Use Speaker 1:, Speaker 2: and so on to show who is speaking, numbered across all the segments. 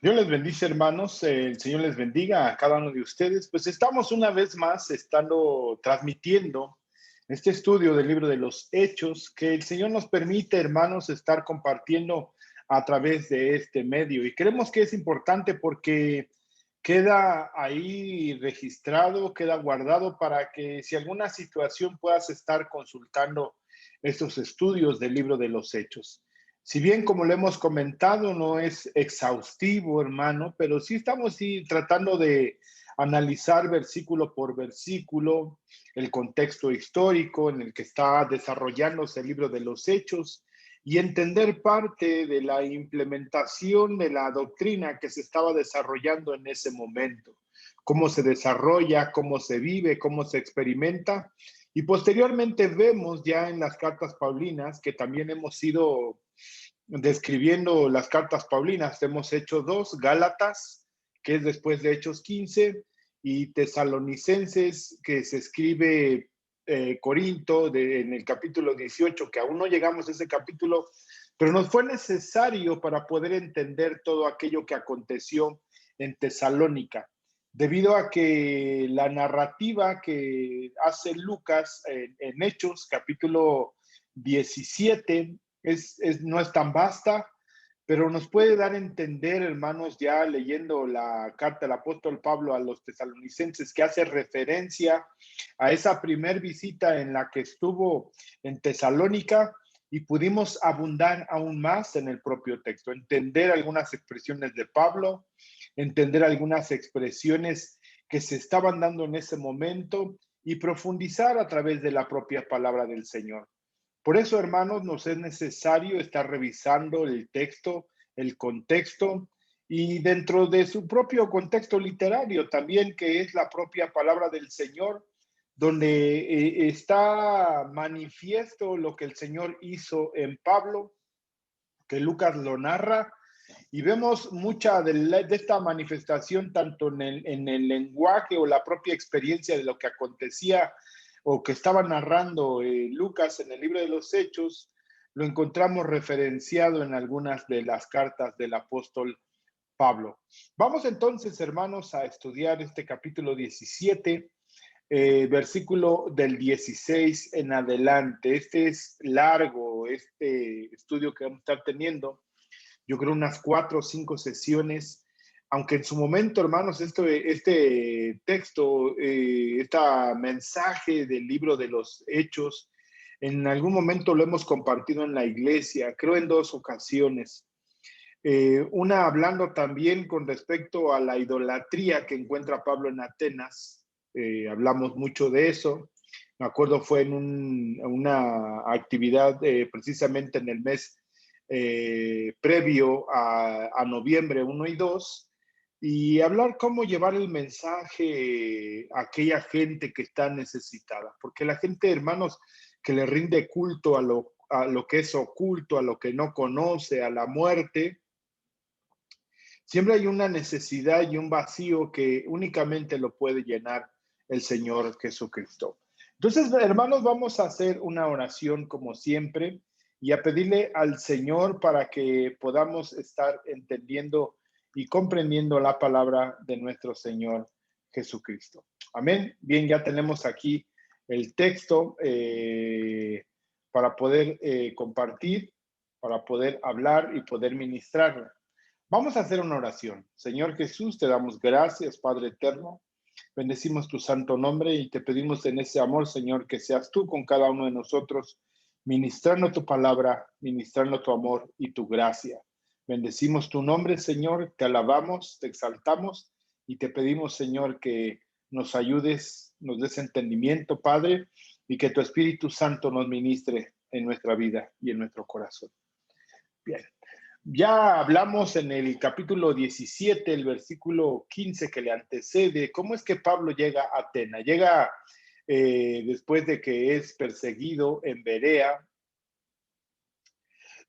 Speaker 1: Dios les bendice, hermanos. El Señor les bendiga a cada uno de ustedes. Pues estamos una vez más transmitiendo este estudio del libro de los Hechos que el Señor nos permite, hermanos, estar compartiendo a través de este medio. Y creemos que es importante porque queda ahí registrado, queda guardado para que si alguna situación puedas estar consultando estos estudios del libro de los Hechos. Si bien, como lo hemos comentado, no es exhaustivo, hermano, pero sí tratando de analizar versículo por versículo el contexto histórico en el que está desarrollándose el libro de los Hechos y entender parte de la implementación de la doctrina que se estaba desarrollando en ese momento, cómo se desarrolla, cómo se vive, cómo se experimenta. Y posteriormente vemos ya en las cartas paulinas, que también hemos ido describiendo las cartas paulinas, hemos hecho dos: Gálatas, que es después de Hechos 15, y Tesalonicenses, que se escribe Corinto en el capítulo 18, que aún no llegamos a ese capítulo, pero nos fue necesario para poder entender todo aquello que aconteció en Tesalónica, debido a que la narrativa que hace Lucas en Hechos, capítulo 17, no es tan vasta, pero nos puede dar a entender, hermanos, ya leyendo la carta del apóstol Pablo a los tesalonicenses, que hace referencia a esa primer visita en la que estuvo en Tesalónica, y pudimos abundar aún más en el propio texto, entender algunas expresiones de Pablo, entender algunas expresiones que se estaban dando en ese momento y profundizar a través de la propia palabra del Señor. Por eso, hermanos, nos es necesario estar revisando el texto, el contexto, y dentro de su propio contexto literario también, que es la propia palabra del Señor, donde está manifiesto lo que el Señor hizo en Pablo, que Lucas lo narra, y vemos mucha de esta manifestación tanto en el lenguaje o la propia experiencia de lo que acontecía o que estaba narrando Lucas en el libro de los Hechos. Lo encontramos referenciado en algunas de las cartas del apóstol Pablo. Vamos entonces, hermanos, a estudiar este capítulo 17, versículo del 16 en adelante. Este es largo, este estudio que vamos a estar teniendo. Yo creo unas 4 o 5 sesiones, aunque en su momento, hermanos, este texto, este mensaje del libro de los Hechos, en algún momento lo hemos compartido en la iglesia, creo en 2 ocasiones. Una hablando también con respecto a la idolatría que encuentra Pablo en Atenas. Hablamos mucho de eso. Me acuerdo fue en una actividad precisamente en el mes previo a noviembre 1 y 2, y hablar cómo llevar el mensaje a aquella gente que está necesitada, porque la gente, hermanos, que le rinde culto a lo que es oculto, a lo que no conoce, a la muerte, siempre hay una necesidad y un vacío que únicamente lo puede llenar el Señor Jesucristo. Entonces, hermanos, vamos a hacer una oración como siempre y a pedirle al Señor para que podamos estar entendiendo y comprendiendo la palabra de nuestro Señor Jesucristo. Amén. Bien, ya tenemos aquí el texto para poder compartir, para poder hablar y poder ministrar. Vamos a hacer una oración. Señor Jesús, te damos gracias, Padre eterno. Bendecimos tu santo nombre y te pedimos en ese amor, Señor, que seas tú con cada uno de nosotros, ministrando tu palabra, ministrando tu amor y tu gracia. Bendecimos tu nombre, Señor, te alabamos, te exaltamos y te pedimos, Señor, que nos ayudes, nos des entendimiento, Padre, y que tu Espíritu Santo nos ministre en nuestra vida y en nuestro corazón. Bien. Ya hablamos en el capítulo 17, el versículo 15 que le antecede, cómo es que Pablo llega a Atenas. Llega después de que es perseguido en Berea,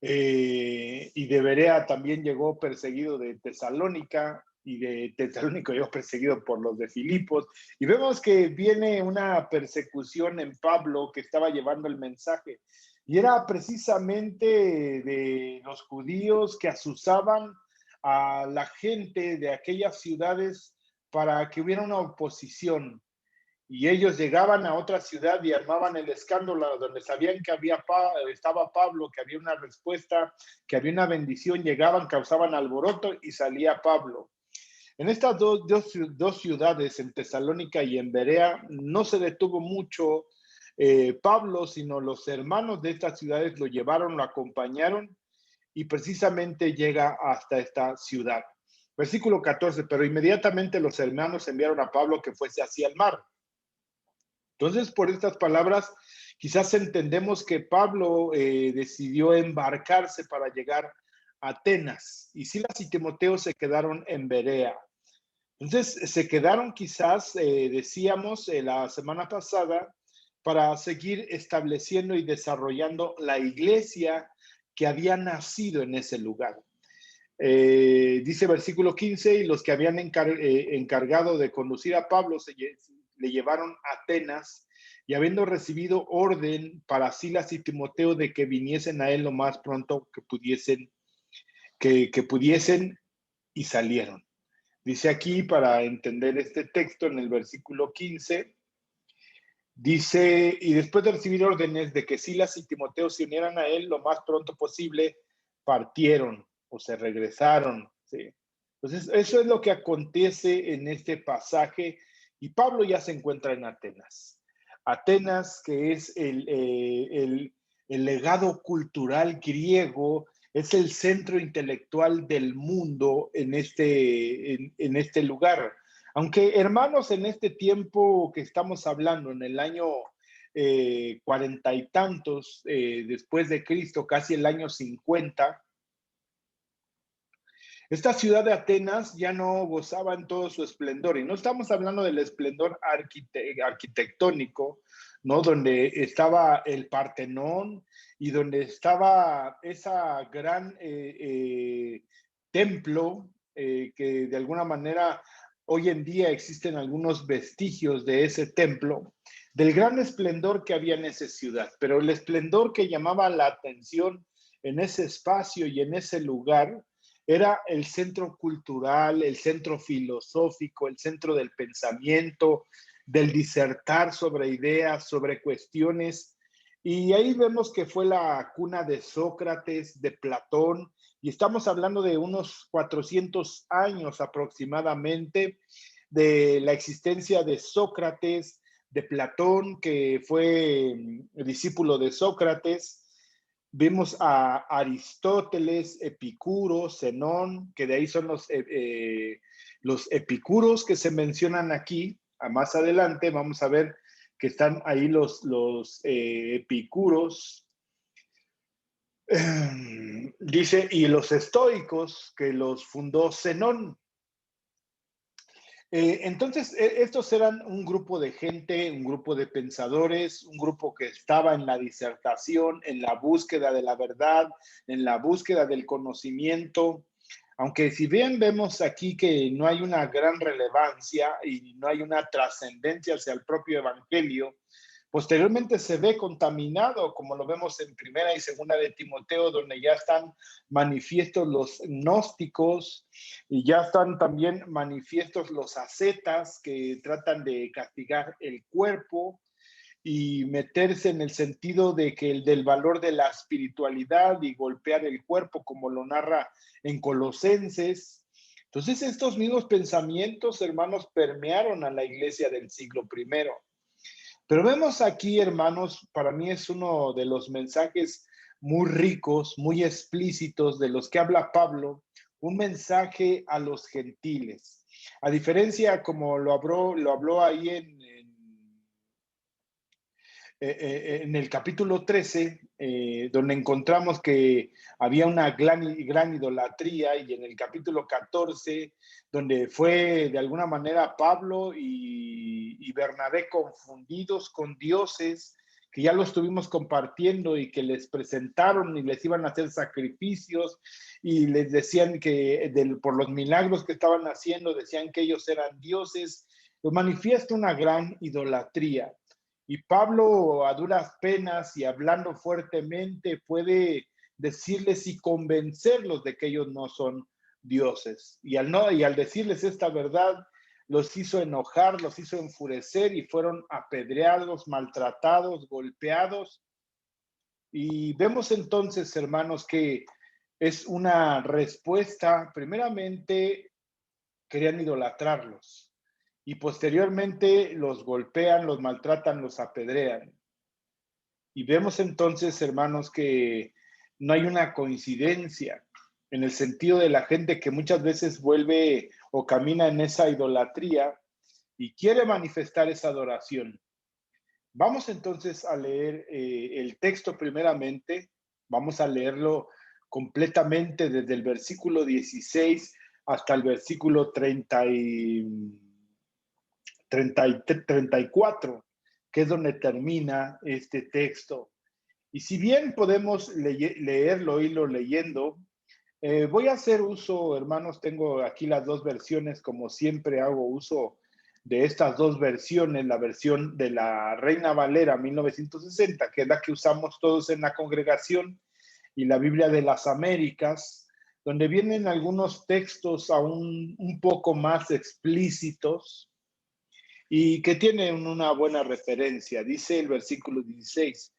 Speaker 1: y de Berea también llegó perseguido de Tesalónica, y de Tesalónica llegó perseguido por los de Filipos, y vemos que viene una persecución en Pablo que estaba llevando el mensaje, y era precisamente de los judíos que asusaban a la gente de aquellas ciudades para que hubiera una oposición. Y ellos llegaban a otra ciudad y armaban el escándalo donde sabían que estaba Pablo, que había una respuesta, que había una bendición, llegaban, causaban alboroto y salía Pablo. En estas dos ciudades, en Tesalónica y en Berea, no se detuvo mucho Pablo, sino los hermanos de estas ciudades lo llevaron, lo acompañaron y precisamente llega hasta esta ciudad. Versículo 14, pero inmediatamente los hermanos enviaron a Pablo que fuese hacia el mar. Entonces, por estas palabras, quizás entendemos que Pablo decidió embarcarse para llegar a Atenas y Silas y Timoteo se quedaron en Berea. Entonces, se quedaron quizás, decíamos la semana pasada, para seguir estableciendo y desarrollando la iglesia que había nacido en ese lugar. Dice versículo 15, y los que habían encargado de conducir a Pablo le llevaron a Atenas, y habiendo recibido orden para Silas y Timoteo de que viniesen a él lo más pronto que pudiesen, y salieron. Dice aquí, para entender este texto, en el versículo 15, dice, y después de recibir órdenes de que Silas y Timoteo se unieran a él lo más pronto posible, partieron o se regresaron, ¿sí? Entonces, eso es lo que acontece en este pasaje y Pablo ya se encuentra en Atenas. Atenas, que es el legado cultural griego, es el centro intelectual del mundo en este lugar. Aunque, hermanos, en este tiempo que estamos hablando, en el año 40 y tantos después de Cristo, casi el año 50, esta ciudad de Atenas ya no gozaba en todo su esplendor, y no estamos hablando del esplendor arquitectónico, ¿no? Donde estaba el Partenón y donde estaba esa gran templo que de alguna manera hoy en día existen algunos vestigios de ese templo, del gran esplendor que había en esa ciudad, pero el esplendor que llamaba la atención en ese espacio y en ese lugar era el centro cultural, el centro filosófico, el centro del pensamiento, del disertar sobre ideas, sobre cuestiones. Y ahí vemos que fue la cuna de Sócrates, de Platón, y estamos hablando de unos 400 años aproximadamente de la existencia de Sócrates, de Platón, que fue discípulo de Sócrates. Vimos a Aristóteles, Epicuro, Zenón, que de ahí son los epicuros que se mencionan aquí. Más adelante vamos a ver que están ahí los epicuros. Dice, y los estoicos, que los fundó Zenón. Entonces, estos eran un grupo de gente, un grupo de pensadores, un grupo que estaba en la disertación, en la búsqueda de la verdad, en la búsqueda del conocimiento. Aunque si bien vemos aquí que no hay una gran relevancia y no hay una trascendencia hacia el propio evangelio, posteriormente se ve contaminado, como lo vemos en Primera y Segunda de Timoteo, donde ya están manifiestos los gnósticos y ya están también manifiestos los ascetas que tratan de castigar el cuerpo y meterse en el sentido de que del valor de la espiritualidad y golpear el cuerpo, como lo narra en Colosenses. Entonces, estos mismos pensamientos, hermanos, permearon a la iglesia del siglo I. Pero vemos aquí, hermanos, para mí es uno de los mensajes muy ricos, muy explícitos de los que habla Pablo, un mensaje a los gentiles. A diferencia como lo habló ahí en el capítulo 13, donde encontramos que había una gran idolatría, y en el capítulo 14, donde fue de alguna manera Pablo y Bernabé confundidos con dioses, que ya lo estuvimos compartiendo y que les presentaron y les iban a hacer sacrificios y les decían que por los milagros que estaban haciendo, decían que ellos eran dioses. Lo manifiesta una gran idolatría. Y Pablo, a duras penas y hablando fuertemente, puede decirles y convencerlos de que ellos no son dioses. Y al decirles esta verdad, los hizo enojar, los hizo enfurecer y fueron apedreados, maltratados, golpeados. Y vemos entonces, hermanos, que es una respuesta, primeramente querían idolatrarlos y posteriormente los golpean, los maltratan, los apedrean. Y vemos entonces, hermanos, que no hay una coincidencia en el sentido de la gente que muchas veces vuelve o camina en esa idolatría y quiere manifestar esa adoración. Vamos entonces a leer el texto primeramente, vamos a leerlo completamente desde el versículo 16 hasta el versículo 34, que es donde termina este texto. Y si bien podemos leerlo, irlo leyendo, voy a hacer uso, hermanos, tengo aquí las dos versiones, como siempre hago uso de estas dos versiones, la versión de la Reina Valera 1960, que es la que usamos todos en la congregación, y la Biblia de las Américas, donde vienen algunos textos aún un poco más explícitos y que tienen una buena referencia. Dice el versículo 16,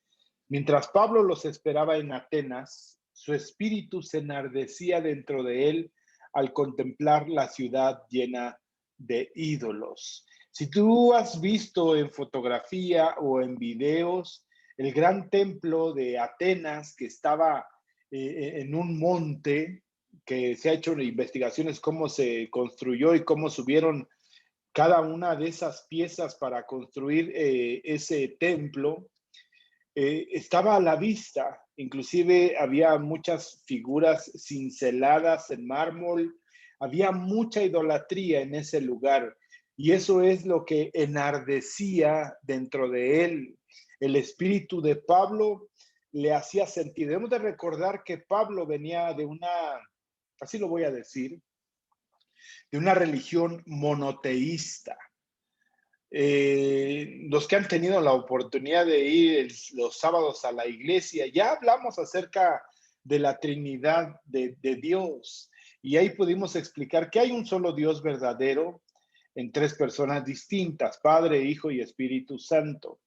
Speaker 1: mientras Pablo los esperaba en Atenas, su espíritu se enardecía dentro de él al contemplar la ciudad llena de ídolos. Si tú has visto en fotografía o en videos el gran templo de Atenas que estaba en un monte, que se ha hecho investigaciones cómo se construyó y cómo subieron cada una de esas piezas para construir ese templo, estaba a la vista. Inclusive había muchas figuras cinceladas en mármol, había mucha idolatría en ese lugar. Y eso es lo que enardecía dentro de él. El espíritu de Pablo le hacía sentir. Debemos de recordar que Pablo venía de una, así lo voy a decir, de una religión monoteísta. Los que han tenido la oportunidad de ir los sábados a la iglesia, ya hablamos acerca de la Trinidad de Dios y ahí pudimos explicar que hay un solo Dios verdadero en tres personas distintas, Padre, Hijo y Espíritu Santo.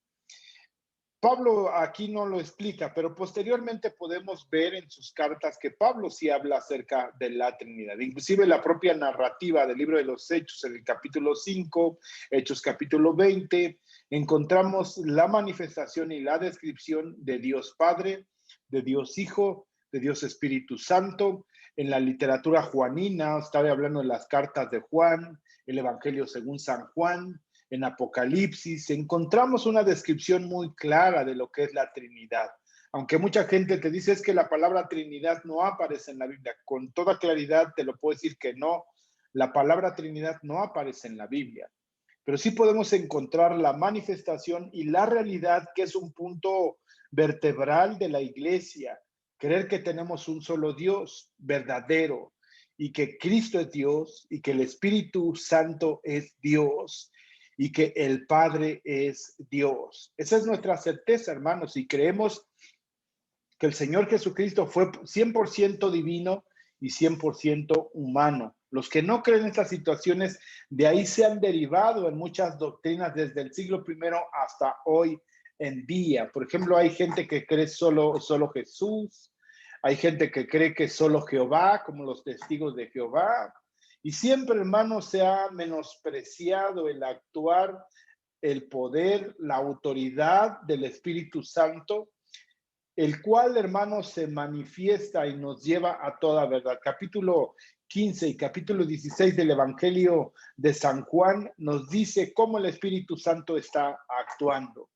Speaker 1: Pablo aquí no lo explica, pero posteriormente podemos ver en sus cartas que Pablo sí habla acerca de la Trinidad. Inclusive la propia narrativa del libro de los Hechos, en el capítulo 5, Hechos capítulo 20, encontramos la manifestación y la descripción de Dios Padre, de Dios Hijo, de Dios Espíritu Santo. En la literatura juanina, estaba hablando de las cartas de Juan, el Evangelio según San Juan, en Apocalipsis, encontramos una descripción muy clara de lo que es la Trinidad. Aunque mucha gente te dice es que la palabra Trinidad no aparece en la Biblia, con toda claridad te lo puedo decir que no, la palabra Trinidad no aparece en la Biblia. Pero sí podemos encontrar la manifestación y la realidad, que es un punto vertebral de la iglesia. Creer que tenemos un solo Dios verdadero y que Cristo es Dios y que el Espíritu Santo es Dios y que el Padre es Dios. Esa es nuestra certeza, hermanos, y creemos que el Señor Jesucristo fue 100% divino y 100% humano. Los que no creen en estas situaciones, de ahí se han derivado en muchas doctrinas desde el siglo I hasta hoy en día. Por ejemplo, hay gente que cree solo Jesús, hay gente que cree que solo Jehová, como los testigos de Jehová. Y siempre, hermano, se ha menospreciado el actuar, el poder, la autoridad del Espíritu Santo, el cual, hermano, se manifiesta y nos lleva a toda verdad. Capítulo 15 y capítulo 16 del Evangelio de San Juan nos dice cómo el Espíritu Santo está actuando.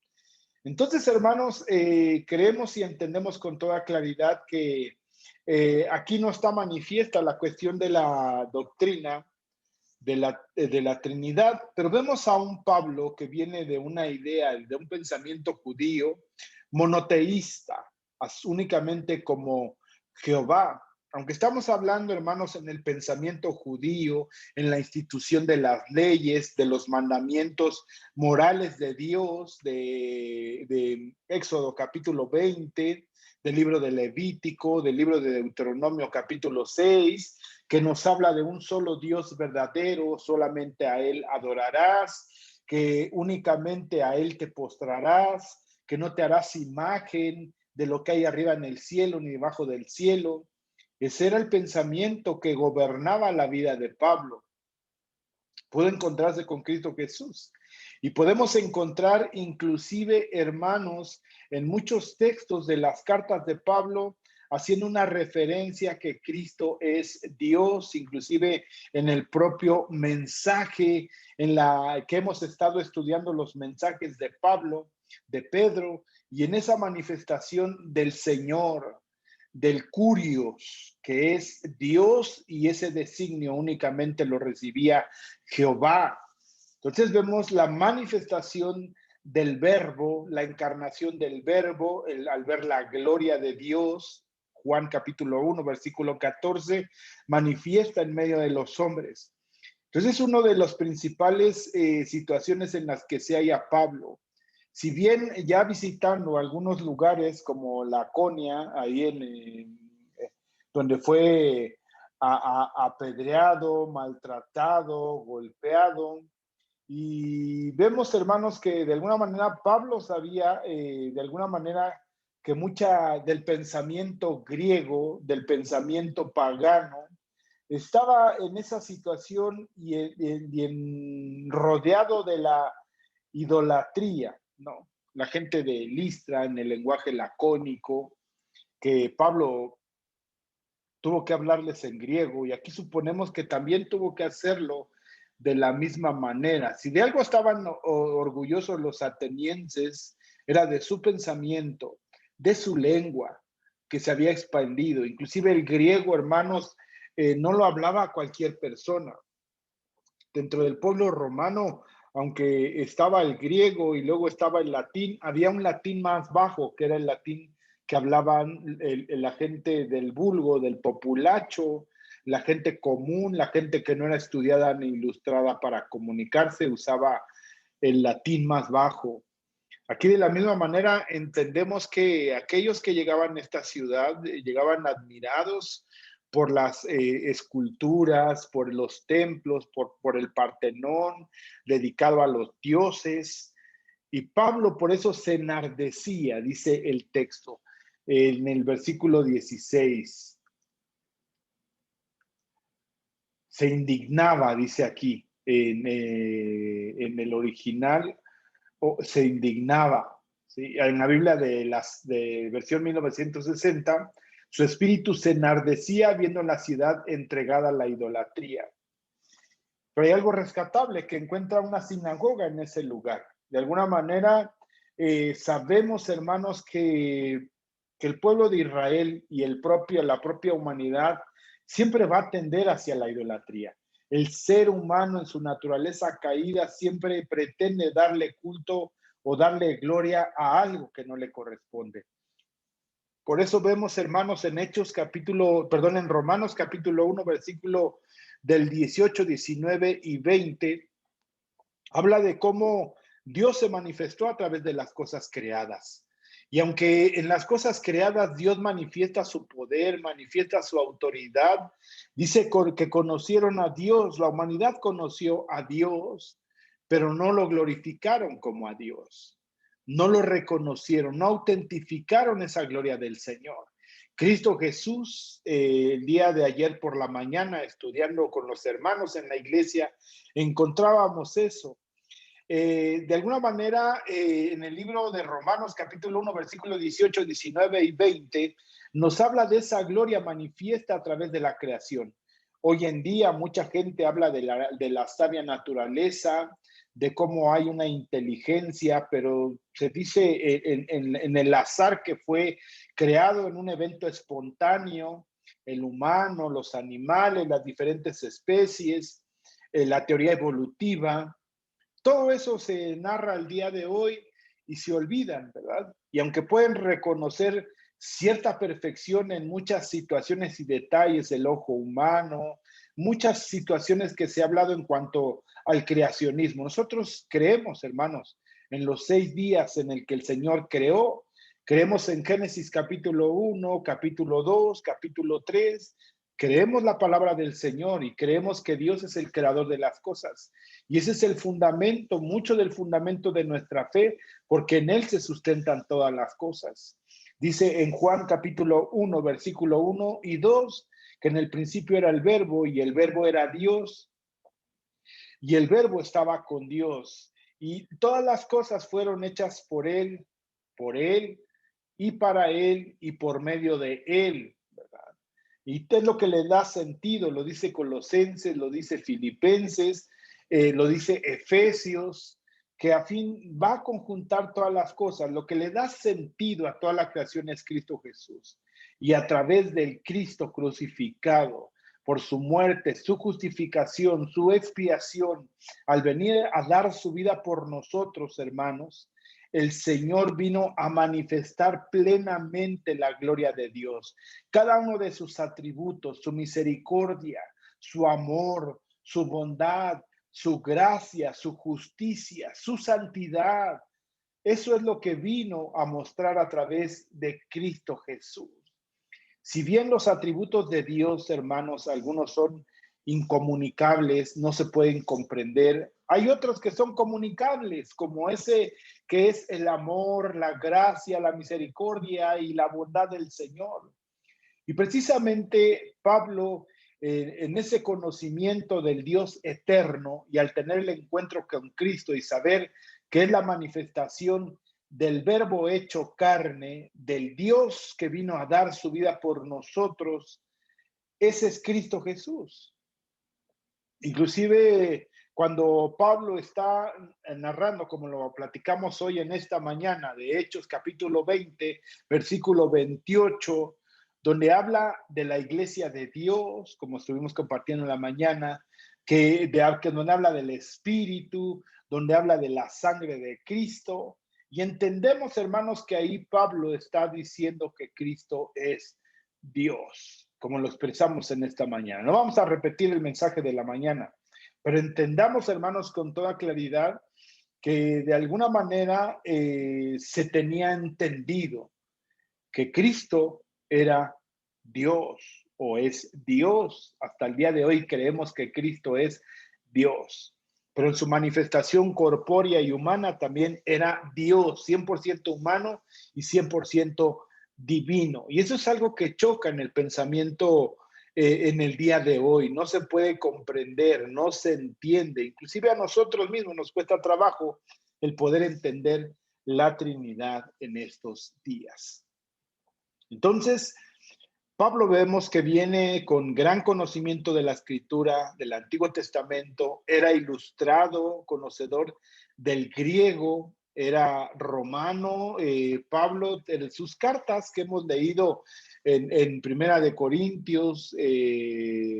Speaker 1: Entonces, hermanos, creemos y entendemos con toda claridad que aquí no está manifiesta la cuestión de la doctrina de la Trinidad, pero vemos a un Pablo que viene de una idea, de un pensamiento judío monoteísta, únicamente como Jehová. Aunque estamos hablando, hermanos, en el pensamiento judío, en la institución de las leyes, de los mandamientos morales de Dios, de Éxodo capítulo 20, del libro de Levítico, del libro de Deuteronomio capítulo 6, que nos habla de un solo Dios verdadero, solamente a Él adorarás, que únicamente a Él te postrarás, que no te harás imagen de lo que hay arriba en el cielo ni debajo del cielo. Ese era el pensamiento que gobernaba la vida de Pablo. Pudo encontrarse con Cristo Jesús. Y podemos encontrar inclusive, hermanos, en muchos textos de las cartas de Pablo, haciendo una referencia que Cristo es Dios, inclusive en el propio mensaje en la que hemos estado estudiando los mensajes de Pablo, de Pedro, y en esa manifestación del Señor, del Curios, que es Dios, y ese designio únicamente lo recibía Jehová. Entonces vemos la manifestación del verbo, la encarnación del verbo, al ver la gloria de Dios. Juan capítulo 1, versículo 14, manifiesta en medio de los hombres. Entonces es una de las principales situaciones en las que se halla Pablo. Si bien ya visitando algunos lugares como Laconia, ahí donde fue apedreado, maltratado, golpeado, y vemos, hermanos, que de alguna manera Pablo sabía, de alguna manera, que mucha del pensamiento griego, del pensamiento pagano, estaba en esa situación rodeado de la idolatría, ¿no? La gente de Listra, en el lenguaje lacónico, que Pablo tuvo que hablarles en griego, y aquí suponemos que también tuvo que hacerlo de la misma manera. Si de algo estaban orgullosos los atenienses, era de su pensamiento, de su lengua, que se había expandido. Inclusive el griego, hermanos, no lo hablaba cualquier persona. Dentro del pueblo romano, aunque estaba el griego y luego estaba el latín, había un latín más bajo, que era el latín que hablaban la gente del vulgo, del populacho, la gente común, la gente que no era estudiada ni ilustrada para comunicarse, usaba el latín más bajo. Aquí de la misma manera entendemos que aquellos que llegaban a esta ciudad llegaban admirados por las esculturas, por los templos, por el Partenón dedicado a los dioses. Y Pablo por eso se enardecía, dice el texto en el versículo 16. Se indignaba, dice aquí, en el original, se indignaba. ¿Sí? En la Biblia de versión 1960, su espíritu se enardecía viendo la ciudad entregada a la idolatría. Pero hay algo rescatable, que encuentra una sinagoga en ese lugar. De alguna manera, sabemos, hermanos, que el pueblo de Israel y la propia humanidad siempre va a tender hacia la idolatría. El ser humano en su naturaleza caída siempre pretende darle culto o darle gloria a algo que no le corresponde. Por eso vemos, hermanos, en Romanos capítulo 1, versículo del 18, 19 y 20, habla de cómo Dios se manifestó a través de las cosas creadas. Y aunque en las cosas creadas Dios manifiesta su poder, manifiesta su autoridad, dice que conocieron a Dios, la humanidad conoció a Dios, pero no lo glorificaron como a Dios. No lo reconocieron, no autentificaron esa gloria del Señor. Cristo Jesús, el día de ayer por la mañana, estudiando con los hermanos en la iglesia, encontrábamos eso. De alguna manera, en el libro de Romanos, capítulo 1, versículos 18, 19 y 20, nos habla de esa gloria manifiesta a través de la creación. Hoy en día, mucha gente habla de la sabia naturaleza, de cómo hay una inteligencia, pero se dice en el azar que fue creado en un evento espontáneo, el humano, los animales, las diferentes especies, la teoría evolutiva. Todo eso se narra al día de hoy y se olvidan, ¿verdad? Y aunque pueden reconocer cierta perfección en muchas situaciones y detalles del ojo humano, muchas situaciones que se ha hablado en cuanto al creacionismo. Nosotros creemos, hermanos, en los 6 días en el que el Señor creó. Creemos en Génesis capítulo 1, capítulo 2, capítulo 3, Creemos la palabra del Señor y creemos que Dios es el creador de las cosas. Y ese es el fundamento, mucho del fundamento de nuestra fe, porque en Él se sustentan todas las cosas. Dice en Juan capítulo 1, versículo 1 y 2, que en el principio era el verbo y el verbo era Dios y el verbo estaba con Dios. Y todas las cosas fueron hechas por Él y por medio de Él, ¿verdad? Y es lo que le da sentido, lo dice Colosenses, lo dice Filipenses, lo dice Efesios, que a fin va a conjuntar todas las cosas. Lo que le da sentido a toda la creación es Cristo Jesús. Y a través del Cristo crucificado, por su muerte, su justificación, su expiación, al venir a dar su vida por nosotros, hermanos, el Señor vino a manifestar plenamente la gloria de Dios. Cada uno de sus atributos, su misericordia, su amor, su bondad, su gracia, su justicia, su santidad. Eso es lo que vino a mostrar a través de Cristo Jesús. Si bien los atributos de Dios, hermanos, algunos son incomunicables, no se pueden comprender, hay otros que son comunicables, como ese que es el amor, la gracia, la misericordia y la bondad del Señor. Y precisamente Pablo, en ese conocimiento del Dios eterno y al tener el encuentro con Cristo y saber que es la manifestación del verbo hecho carne, del Dios que vino a dar su vida por nosotros, ese es Cristo Jesús. Inclusive cuando Pablo está narrando, como lo platicamos hoy en esta mañana, de Hechos capítulo 20, versículo 28, donde habla de la iglesia de Dios, como estuvimos compartiendo en la mañana, que donde habla del Espíritu, donde habla de la sangre de Cristo. Y entendemos, hermanos, que ahí Pablo está diciendo que Cristo es Dios, como lo expresamos en esta mañana. No vamos a repetir el mensaje de la mañana, pero entendamos, hermanos, con toda claridad que de alguna manera se tenía entendido que Cristo era Dios o es Dios. Hasta el día de hoy creemos que Cristo es Dios, pero en su manifestación corpórea y humana también era Dios, 100% humano y 100% divino. Y eso es algo que choca en el pensamiento en el día de hoy. No se puede comprender, no se entiende. Inclusive a nosotros mismos nos cuesta trabajo el poder entender la Trinidad en estos días. Entonces, Pablo vemos que viene con gran conocimiento de la escritura, del Antiguo Testamento, era ilustrado, conocedor del griego, era romano. Pablo, en sus cartas que hemos leído en Primera de Corintios,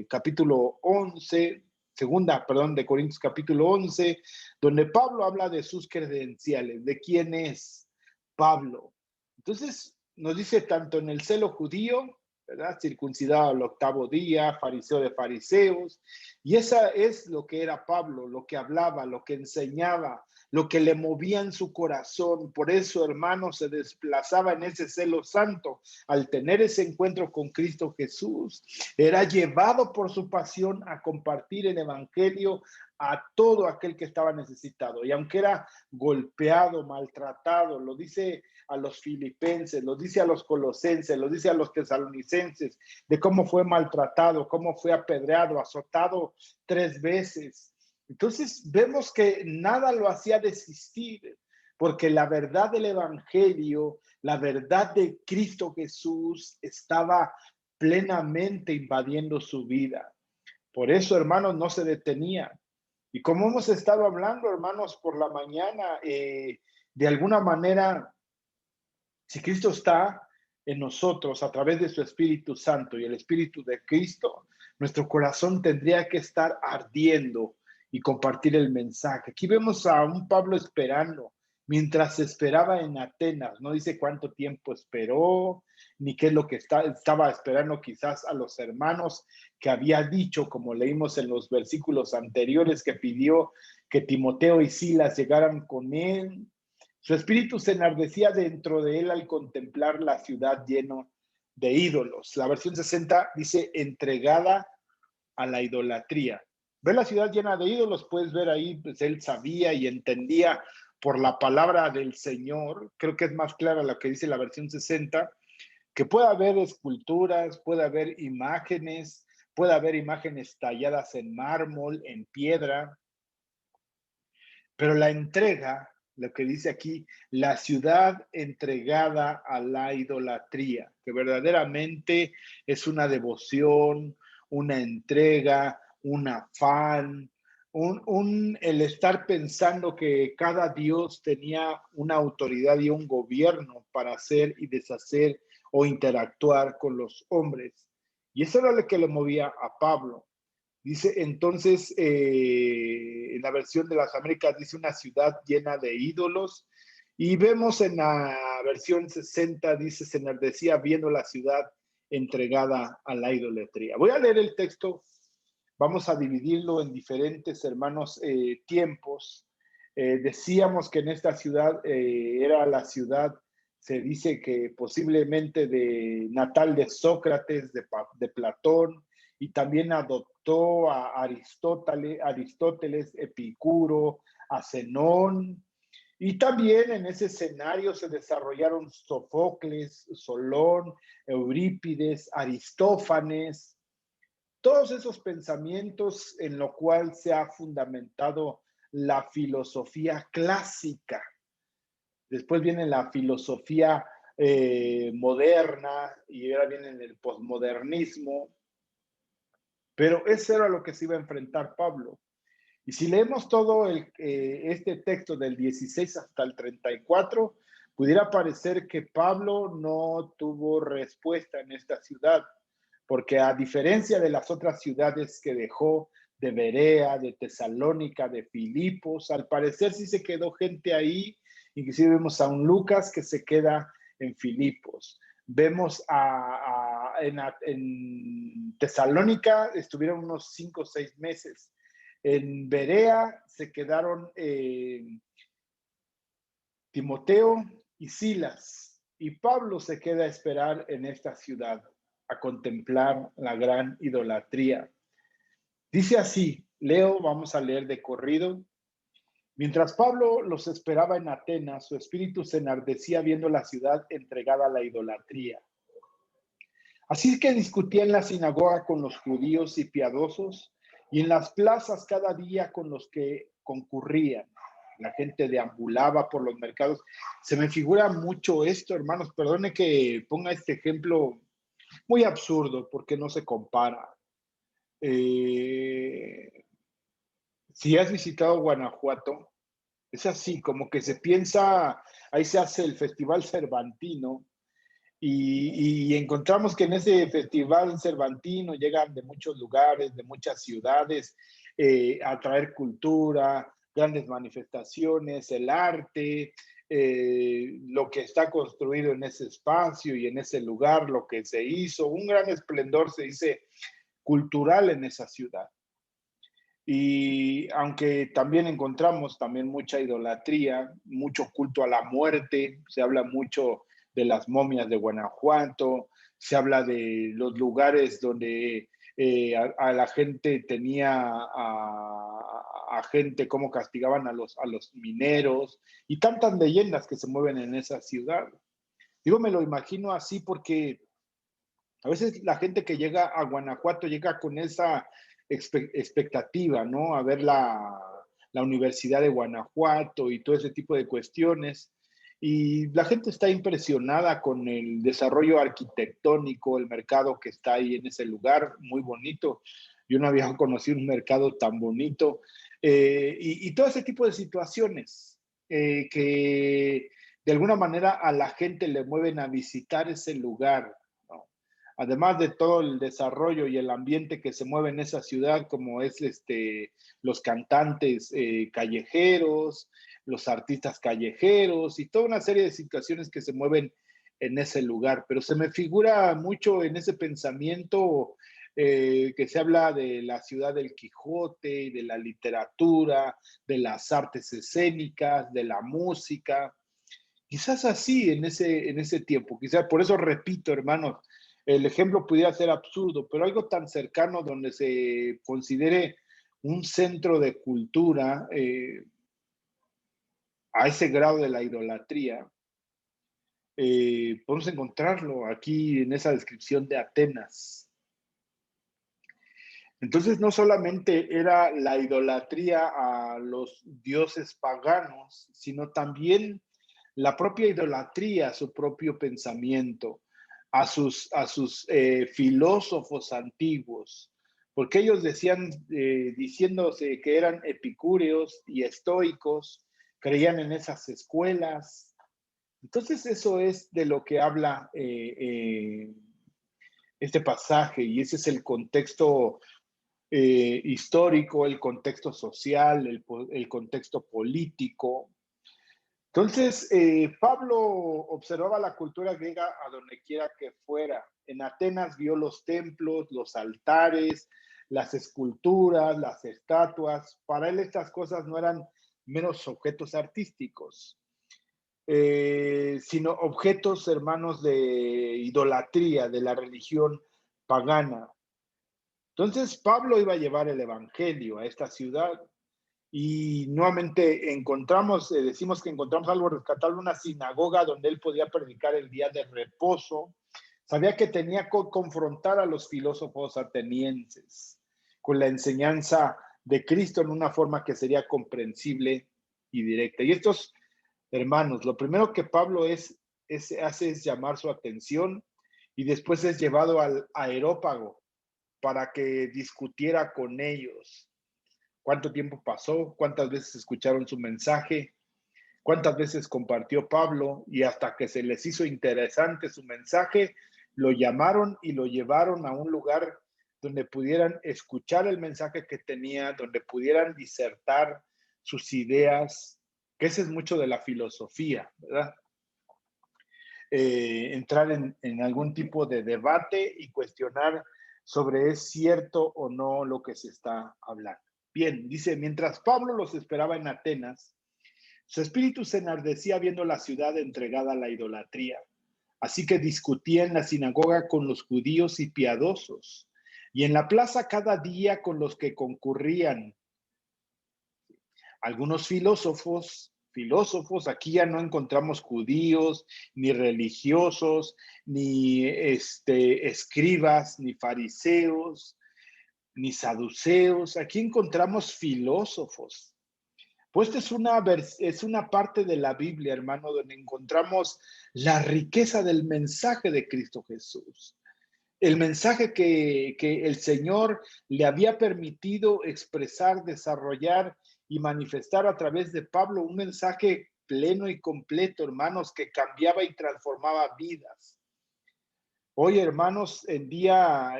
Speaker 1: capítulo 11, de Corintios capítulo 11, donde Pablo habla de sus credenciales, de quién es Pablo. Entonces, nos dice tanto en el celo judío, ¿verdad? Circuncidado al octavo día, fariseo de fariseos. Y esa es lo que era Pablo, lo que hablaba, lo que enseñaba, lo que le movía en su corazón. Por eso, hermano, se desplazaba en ese celo santo. Al tener ese encuentro con Cristo Jesús, era llevado por su pasión a compartir el evangelio a todo aquel que estaba necesitado. Y aunque era golpeado, maltratado, lo dice a los filipenses, lo dice a los colosenses, lo dice a los tesalonicenses, de cómo fue maltratado, cómo fue apedreado, azotado 3 veces. Entonces vemos que nada lo hacía desistir, porque la verdad del evangelio, la verdad de Cristo Jesús estaba plenamente invadiendo su vida. Por eso, hermanos, no se detenía. Y como hemos estado hablando, hermanos, por la mañana, de alguna manera, si Cristo está en nosotros a través de su Espíritu Santo y el Espíritu de Cristo, nuestro corazón tendría que estar ardiendo y compartir el mensaje. Aquí vemos a un Pablo esperando, mientras esperaba en Atenas. No dice cuánto tiempo esperó, ni qué es lo que estaba esperando quizás a los hermanos que había dicho, como leímos en los versículos anteriores, que pidió que Timoteo y Silas llegaran con él. Su espíritu se enardecía dentro de él al contemplar la ciudad de ídolos. La versión 60 dice entregada a la idolatría. ¿Ves la ciudad llena de ídolos? Puedes ver ahí, pues él sabía y entendía por la palabra del Señor. Creo que es más clara lo que dice la versión 60, que puede haber esculturas, puede haber imágenes talladas en mármol, en piedra, pero la entrega, lo que dice aquí, la ciudad entregada a la idolatría, que verdaderamente es una devoción, una entrega, un afán, el estar pensando que cada Dios tenía una autoridad y un gobierno para hacer y deshacer o interactuar con los hombres. Y eso era lo que le movía a Pablo. Dice entonces, en la versión de las Américas, dice una ciudad llena de ídolos. Y vemos en la versión 60, dice, se enardecía viendo la ciudad entregada a la idolatría. Voy a leer el texto, vamos a dividirlo en diferentes, hermanos, tiempos. Decíamos que en esta ciudad era la ciudad, se dice que posiblemente de natal de Sócrates, de Platón, y también adoptó a Aristóteles, Epicuro, a Zenón, y también en ese escenario se desarrollaron Sofocles, Solón, Eurípides, Aristófanes, todos esos pensamientos en lo cual se ha fundamentado la filosofía clásica. Después viene la filosofía moderna y ahora viene el posmodernismo. Pero eso era lo que se iba a enfrentar Pablo. Y si leemos todo este texto del 16 hasta el 34, pudiera parecer que Pablo no tuvo respuesta en esta ciudad, porque a diferencia de las otras ciudades que dejó, de Berea, de Tesalónica, de Filipos, al parecer sí se quedó gente ahí, inclusive vemos a un Lucas que se queda en Filipos. Vemos en Tesalónica, estuvieron unos 5 o 6 meses. En Berea se quedaron Timoteo y Silas, y Pablo se queda a esperar en esta ciudad, a contemplar la gran idolatría. Dice así, vamos a leer de corrido. Mientras Pablo los esperaba en Atenas, su espíritu se enardecía viendo la ciudad entregada a la idolatría. Así que discutía en la sinagoga con los judíos y piadosos, y en las plazas cada día con los que concurrían. La gente deambulaba por los mercados. Se me figura mucho esto, hermanos. Perdone que ponga este ejemplo muy absurdo porque no se compara. Si has visitado Guanajuato, es así, como que se piensa, ahí se hace el Festival Cervantino, y encontramos que en ese festival cervantino llegan de muchos lugares, de muchas ciudades, a traer cultura, grandes manifestaciones, el arte, lo que está construido en ese espacio y en ese lugar, lo que se hizo, un gran esplendor se dice cultural en esa ciudad. Y aunque también encontramos también mucha idolatría, mucho culto a la muerte, se habla mucho de las momias de Guanajuato, se habla de los lugares donde a la gente tenía a gente, cómo castigaban a los mineros, y tantas leyendas que se mueven en esa ciudad. Digo, me lo imagino así porque a veces la gente que llega a Guanajuato llega con esa expectativa, ¿no? A ver la Universidad de Guanajuato y todo ese tipo de cuestiones. Y la gente está impresionada con el desarrollo arquitectónico, el mercado que está ahí en ese lugar, muy bonito. Yo no había conocido un mercado tan bonito. Y todo ese tipo de situaciones que de alguna manera a la gente le mueven a visitar ese lugar, ¿no? Además de todo el desarrollo y el ambiente que se mueve en esa ciudad, como es los cantantes callejeros, los artistas callejeros y toda una serie de situaciones que se mueven en ese lugar. Pero se me figura mucho en ese pensamiento que se habla de la ciudad del Quijote, de la literatura, de las artes escénicas, de la música. Quizás así en ese tiempo, quizás por eso repito, hermanos, el ejemplo pudiera ser absurdo, pero algo tan cercano donde se considere un centro de cultura a ese grado de la idolatría, podemos encontrarlo aquí en esa descripción de Atenas. Entonces, no solamente era la idolatría a los dioses paganos, sino también la propia idolatría a su propio pensamiento, a sus filósofos antiguos, porque ellos decían, diciéndose que eran epicúreos y estoicos, creían en esas escuelas. Entonces, eso es de lo que habla este pasaje, y ese es el contexto histórico, el contexto social, el contexto político. Entonces, Pablo observaba la cultura griega a donde quiera que fuera. En Atenas vio los templos, los altares, las esculturas, las estatuas. Para él estas cosas no eran meros objetos artísticos, sino objetos, hermanos, de idolatría, de la religión pagana. Entonces, Pablo iba a llevar el evangelio a esta ciudad y nuevamente encontramos, decimos que encontramos algo rescatable, una sinagoga donde él podía predicar el día de reposo. Sabía que tenía que confrontar a los filósofos atenienses con la enseñanza de Cristo en una forma que sería comprensible y directa. Y estos hermanos, lo primero que Pablo hace es llamar su atención y después es llevado al Areópago para que discutiera con ellos. ¿Cuánto tiempo pasó? ¿Cuántas veces escucharon su mensaje? ¿Cuántas veces compartió Pablo? Y hasta que se les hizo interesante su mensaje, lo llamaron y lo llevaron a un lugar donde pudieran escuchar el mensaje que tenía, donde pudieran disertar sus ideas, que ese es mucho de la filosofía, ¿verdad? Entrar en algún tipo de debate y cuestionar sobre es cierto o no lo que se está hablando. Bien, dice, mientras Pablo los esperaba en Atenas, su espíritu se enardecía viendo la ciudad entregada a la idolatría. Así que discutía en la sinagoga con los judíos y piadosos, y en la plaza cada día con los que concurrían. Algunos filósofos, aquí ya no encontramos judíos, ni religiosos, ni escribas, ni fariseos, ni saduceos. Aquí encontramos filósofos. Pues es una parte de la Biblia, hermano, donde encontramos la riqueza del mensaje de Cristo Jesús. El mensaje que el Señor le había permitido expresar, desarrollar y manifestar a través de Pablo, un mensaje pleno y completo, hermanos, que cambiaba y transformaba vidas. Hoy, hermanos, en día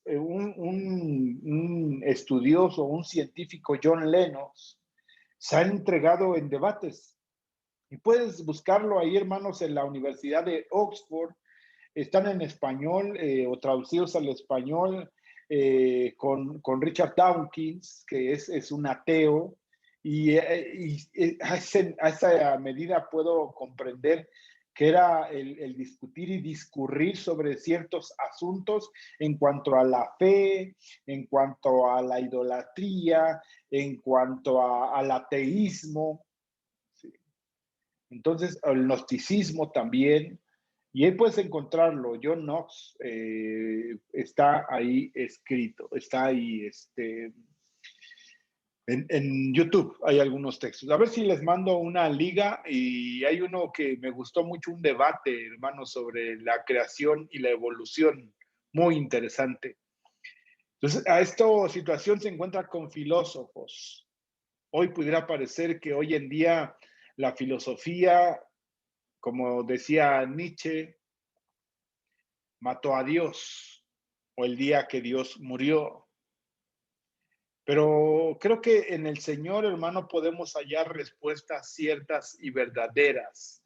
Speaker 1: un estudioso, un científico, John Lennox, se ha entregado en debates. Y puedes buscarlo ahí, hermanos, en la Universidad de Oxford. Están en español o traducidos al español con Richard Dawkins, que es un ateo. Y a esa medida puedo comprender que era el discutir y discurrir sobre ciertos asuntos en cuanto a la fe, en cuanto a la idolatría, en cuanto al ateísmo. ¿Sí? Entonces, el gnosticismo también. Y ahí puedes encontrarlo. John Knox está ahí escrito, está ahí en YouTube hay algunos textos. A ver si les mando una liga y hay uno que me gustó mucho, un debate, hermano, sobre la creación y la evolución. Muy interesante. Entonces, a esta situación se encuentra con filósofos. Hoy pudiera parecer que hoy en día la filosofía, como decía Nietzsche, mató a Dios o el día que Dios murió. Pero creo que en el Señor, hermano, podemos hallar respuestas ciertas y verdaderas.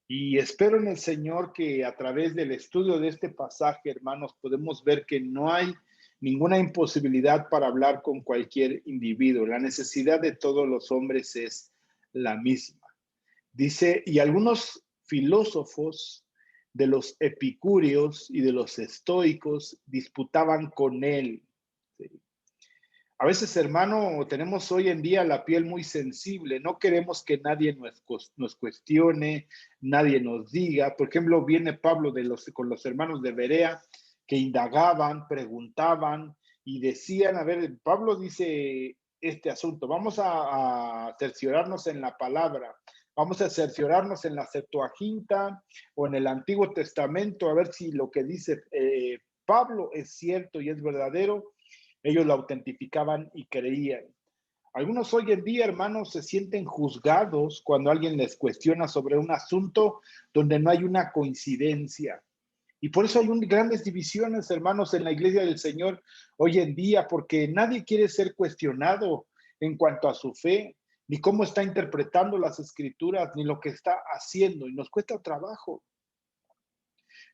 Speaker 1: Y espero en el Señor que a través del estudio de este pasaje, hermanos, podemos ver que no hay ninguna imposibilidad para hablar con cualquier individuo. La necesidad de todos los hombres es la misma. Dice, y algunos filósofos de los epicúreos y de los estoicos disputaban con él. ¿Sí? A veces, hermano, tenemos hoy en día la piel muy sensible. No queremos que nadie nos cuestione, nadie nos diga. Por ejemplo, viene Pablo con los hermanos de Berea que indagaban, preguntaban y decían, a ver, Pablo dice este asunto, vamos a cerciorarnos en la palabra, vamos a cerciorarnos en la Septuaginta o en el Antiguo Testamento, a ver si lo que dice Pablo es cierto y es verdadero. Ellos lo autentificaban y creían. Algunos hoy en día, hermanos, se sienten juzgados cuando alguien les cuestiona sobre un asunto donde no hay una coincidencia. Y por eso hay grandes divisiones, hermanos, en la iglesia del Señor hoy en día, porque nadie quiere ser cuestionado en cuanto a su fe, ni cómo está interpretando las escrituras, ni lo que está haciendo, y nos cuesta trabajo.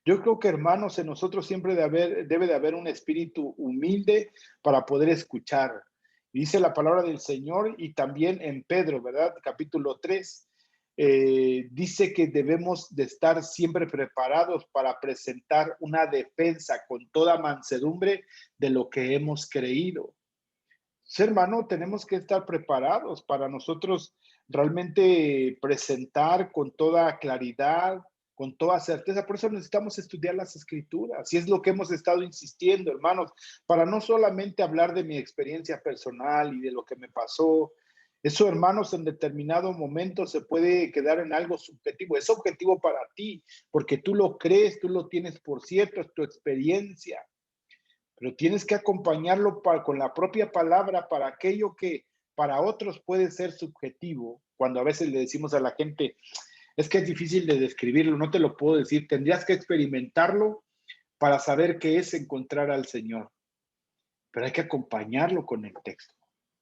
Speaker 1: Yo creo que, hermanos, en nosotros siempre debe de haber un espíritu humilde para poder escuchar. Dice la palabra del Señor y también en Pedro, ¿verdad? Capítulo 3, dice que debemos de estar siempre preparados para presentar una defensa con toda mansedumbre de lo que hemos creído. Sí, hermano, tenemos que estar preparados para nosotros realmente presentar con toda claridad, con toda certeza. Por eso necesitamos estudiar las escrituras. Y es lo que hemos estado insistiendo, hermanos, para no solamente hablar de mi experiencia personal y de lo que me pasó. Eso, hermanos, en determinado momento se puede quedar en algo subjetivo. Es objetivo para ti, porque tú lo crees, tú lo tienes por cierto, es tu experiencia, pero tienes que acompañarlo con la propia palabra para aquello que para otros puede ser subjetivo. Cuando a veces le decimos a la gente, es que es difícil de describirlo, no te lo puedo decir, tendrías que experimentarlo para saber qué es encontrar al Señor, pero hay que acompañarlo con el texto.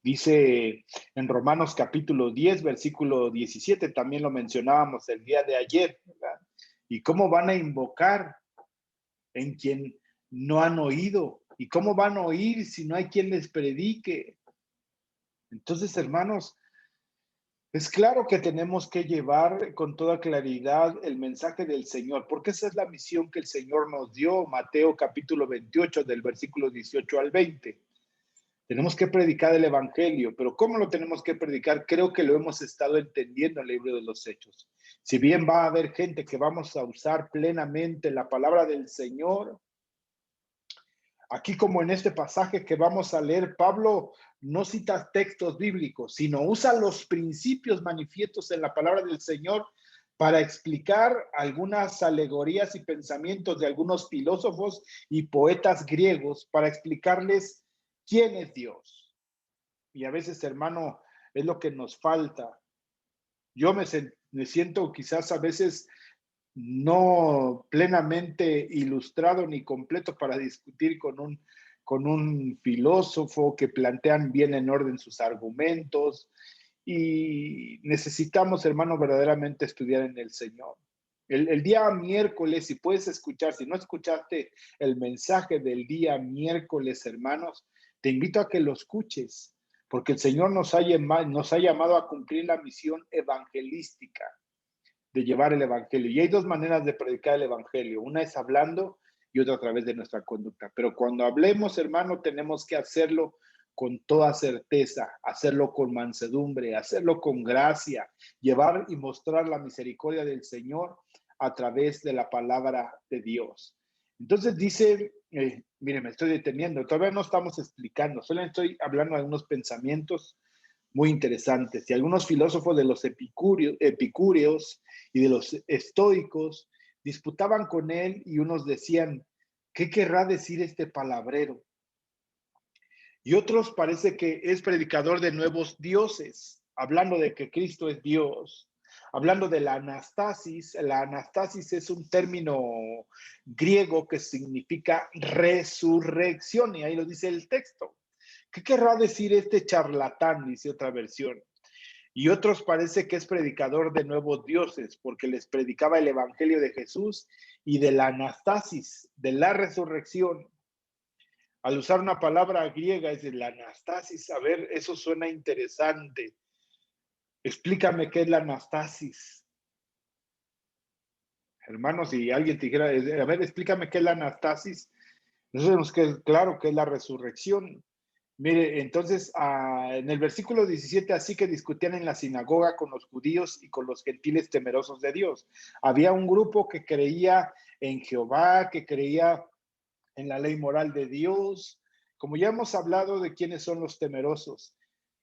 Speaker 1: Dice en Romanos capítulo 10, versículo 17, también lo mencionábamos el día de ayer, ¿verdad? ¿Y cómo van a invocar en quien no han oído? ¿Y cómo van a oír si no hay quien les predique? Entonces, hermanos, es claro que tenemos que llevar con toda claridad el mensaje del Señor, porque esa es la misión que el Señor nos dio, Mateo capítulo 28, del versículo 18 al 20. Tenemos que predicar el Evangelio, pero ¿cómo lo tenemos que predicar? Creo que lo hemos estado entendiendo en el libro de los Hechos. Si bien va a haber gente que vamos a usar plenamente la palabra del Señor, aquí como en este pasaje que vamos a leer, Pablo no cita textos bíblicos, sino usa los principios manifiestos en la palabra del Señor para explicar algunas alegorías y pensamientos de algunos filósofos y poetas griegos, para explicarles quién es Dios. Y a veces, hermano, es lo que nos falta. Yo me siento quizás a veces no plenamente ilustrado ni completo para discutir con un filósofo que plantean bien en orden sus argumentos, y necesitamos, hermano, verdaderamente estudiar en el Señor. El día miércoles, si puedes escuchar, si no escuchaste el mensaje del día miércoles, hermanos, te invito a que lo escuches, porque el Señor nos ha llamado a cumplir la misión evangelística de llevar el Evangelio. Y hay dos maneras de predicar el Evangelio. Una es hablando y otra a través de nuestra conducta. Pero cuando hablemos, hermano, tenemos que hacerlo con toda certeza, hacerlo con mansedumbre, hacerlo con gracia, llevar y mostrar la misericordia del Señor a través de la palabra de Dios. Entonces dice, mire, me estoy deteniendo, todavía no estamos explicando, solo estoy hablando de algunos pensamientos muy interesantes. Y algunos filósofos de los epicúreos y de los estoicos disputaban con él, y unos decían, ¿qué querrá decir este palabrero? Y otros parece que es predicador de nuevos dioses, hablando de que Cristo es Dios, hablando de la anastasis. La anastasis es un término griego que significa resurrección, y ahí lo dice el texto. ¿Qué querrá decir este charlatán? Dice otra versión. Y otros parece que es predicador de nuevos dioses, porque les predicaba el evangelio de Jesús y de la anastasis, de la resurrección. Al usar una palabra griega es de la anastasis. A ver, eso suena interesante. Explícame qué es la anastasis. Hermanos, si alguien te dijera, a ver, explícame qué es la anastasis, nosotros tenemos que, claro, que es la resurrección. Mire, entonces, en el versículo 17, así que discutían en la sinagoga con los judíos y con los gentiles temerosos de Dios. Había un grupo que creía en Jehová, que creía en la ley moral de Dios, como ya hemos hablado de quiénes son los temerosos,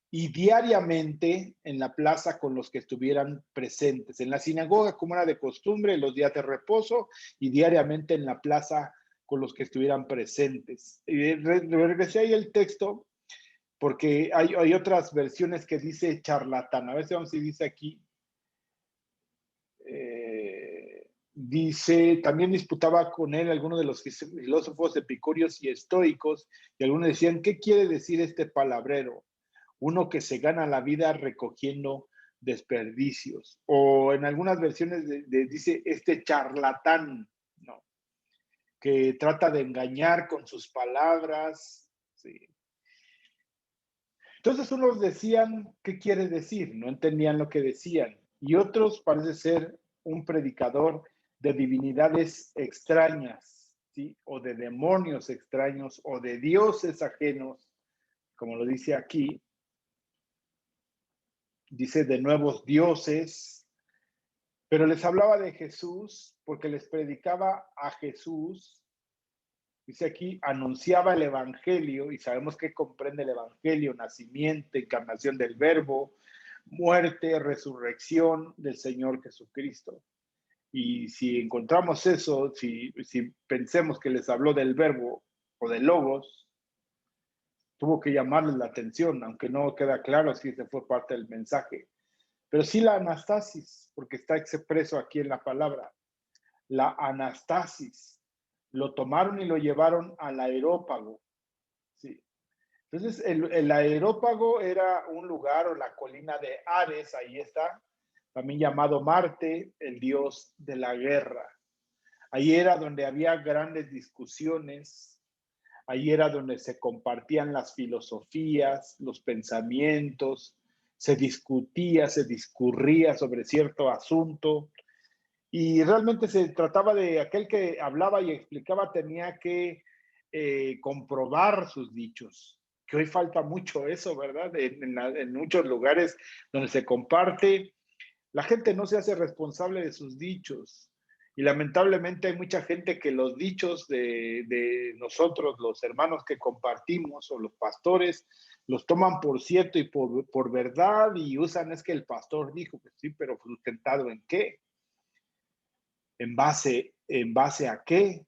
Speaker 1: y diariamente en la plaza con los que estuvieran presentes, en la sinagoga como era de costumbre, los días de reposo, y diariamente en la plaza con los que estuvieran presentes. Y regresé ahí el texto porque hay otras versiones que dice charlatán. A ver si vamos si dice aquí. Dice, también disputaba con él algunos de los filósofos epicúreos y estoicos, y algunos decían, ¿qué quiere decir este palabrero? Uno que se gana la vida recogiendo desperdicios. O en algunas versiones dice, este charlatán, ¿no? Que trata de engañar con sus palabras. Sí. Entonces unos decían, ¿qué quiere decir? No entendían lo que decían. Y otros parece ser un predicador de divinidades extrañas, ¿sí? O de demonios extraños, o de dioses ajenos, como lo dice aquí. Dice de nuevos dioses, pero les hablaba de Jesús porque les predicaba a Jesús. Dice aquí, anunciaba el Evangelio, y sabemos que comprende el Evangelio: nacimiento, encarnación del Verbo, muerte, resurrección del Señor Jesucristo. Y si encontramos eso, si pensemos que les habló del Verbo o del Logos, tuvo que llamarles la atención, aunque no queda claro si ese fue parte del mensaje. Pero sí la anastasis, porque está expreso aquí en la palabra. La anastasis. Lo tomaron y lo llevaron al aerópago. Sí. Entonces, el aerópago era un lugar, o la colina de Ares, ahí está, también llamado Marte, el dios de la guerra. Ahí era donde había grandes discusiones, ahí era donde se compartían las filosofías, los pensamientos, se discutía, se discurría sobre cierto asunto, y realmente se trataba de aquel que hablaba y explicaba tenía que comprobar sus dichos, que hoy falta mucho eso, ¿verdad? En muchos lugares donde se comparte, la gente no se hace responsable de sus dichos. Y lamentablemente hay mucha gente que los dichos de nosotros, los hermanos que compartimos, o los pastores, los toman por cierto y por verdad, y usan, es que el pastor dijo, pues sí, pero sustentado ¿en qué? ¿En base a qué?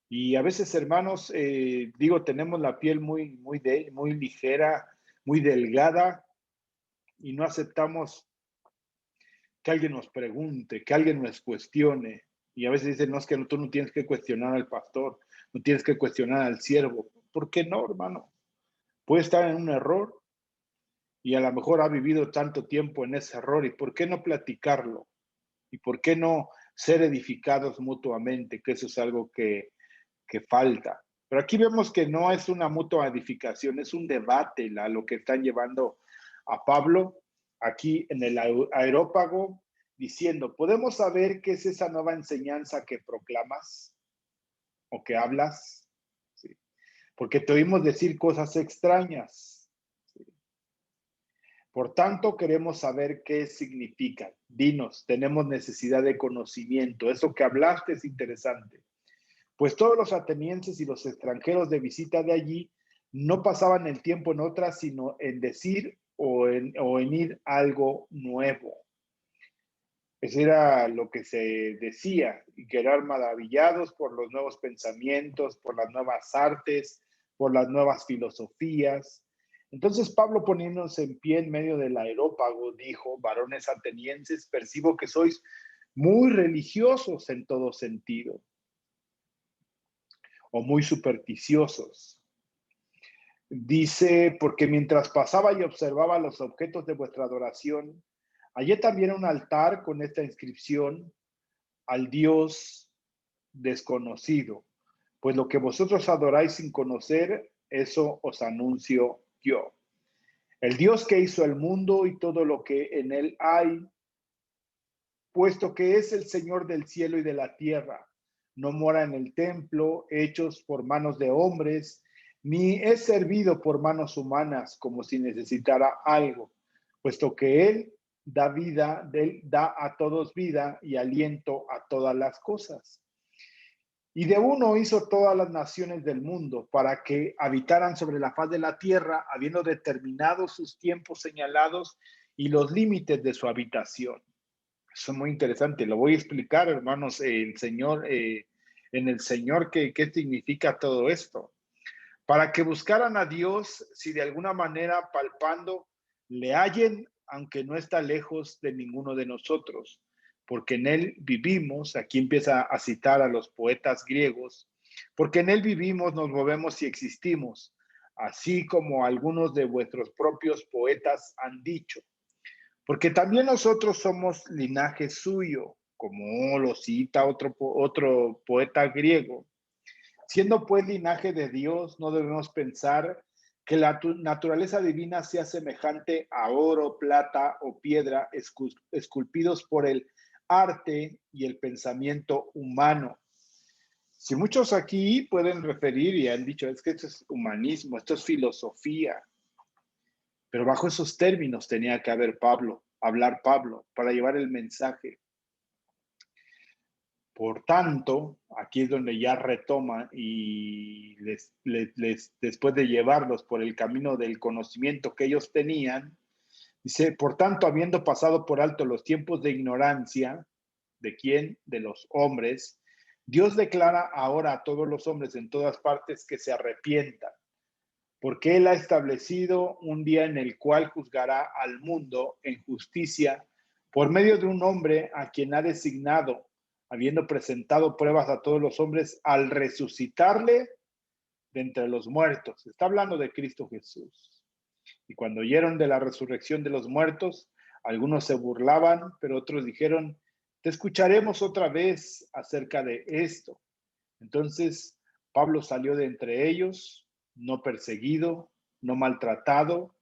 Speaker 1: Y a veces, hermanos, digo, tenemos la piel muy ligera, muy delgada, y no aceptamos que alguien nos pregunte, que alguien nos cuestione. Y a veces dicen, no, es que tú no tienes que cuestionar al pastor, no tienes que cuestionar al siervo. ¿Por qué no, hermano? Puede estar en un error y a lo mejor ha vivido tanto tiempo en ese error, y ¿por qué no platicarlo? ¿Y por qué no ser edificados mutuamente? Que eso es algo que falta. Pero aquí vemos que no es una mutua edificación, es un debate lo que están llevando a Pablo aquí en el aerópago, diciendo, ¿podemos saber qué es esa nueva enseñanza que proclamas o que hablas? Sí. Porque te oímos decir cosas extrañas. Sí. Por tanto, queremos saber qué significan. Dinos, tenemos necesidad de conocimiento. Eso que hablaste es interesante. Pues todos los atenienses y los extranjeros de visita de allí no pasaban el tiempo en otras, sino en decir o en ir algo nuevo. Eso era lo que se decía, y quedar maravillados por los nuevos pensamientos, por las nuevas artes, por las nuevas filosofías. Entonces Pablo, poniéndose en pie en medio del aerópago, dijo: varones atenienses, percibo que sois muy religiosos en todo sentido, o muy supersticiosos. Dice, porque mientras pasaba y observaba los objetos de vuestra adoración, hallé también un altar con esta inscripción: al Dios desconocido. Pues lo que vosotros adoráis sin conocer, eso os anuncio yo. El Dios que hizo el mundo y todo lo que en él hay, puesto que es el Señor del cielo y de la tierra. No mora en el templo, hechos por manos de hombres, ni es servido por manos humanas como si necesitara algo, puesto que Él da vida, Él da a todos vida y aliento a todas las cosas. Y de uno hizo todas las naciones del mundo para que habitaran sobre la faz de la tierra, habiendo determinado sus tiempos señalados y los límites de su habitación. Eso es muy interesante. Lo voy a explicar, hermanos, en el Señor, qué significa todo esto. Para que buscaran a Dios, si de alguna manera palpando, le hallen, aunque no está lejos de ninguno de nosotros, porque en Él vivimos. Aquí empieza a citar a los poetas griegos, porque en Él vivimos, nos movemos y existimos, así como algunos de vuestros propios poetas han dicho. Porque también nosotros somos linaje suyo, como lo cita otro poeta griego. Siendo pues linaje de Dios, no debemos pensar que la naturaleza divina sea semejante a oro, plata o piedra esculpidos por el arte y el pensamiento humano. Si muchos aquí pueden referir y han dicho, es que esto es humanismo, esto es filosofía, pero bajo esos términos tenía que hablar Pablo para llevar el mensaje. Por tanto, aquí es donde ya retoma y después de llevarlos por el camino del conocimiento que ellos tenían, dice, por tanto, habiendo pasado por alto los tiempos de ignorancia, ¿de quién? De los hombres, Dios declara ahora a todos los hombres en todas partes que se arrepientan, porque Él ha establecido un día en el cual juzgará al mundo en justicia por medio de un hombre a quien ha designado, habiendo presentado pruebas a todos los hombres al resucitarle de entre los muertos. Está hablando de Cristo Jesús. Y cuando oyeron de la resurrección de los muertos, algunos se burlaban, pero otros dijeron, te escucharemos otra vez acerca de esto. Entonces Pablo salió de entre ellos, no perseguido, no maltratado,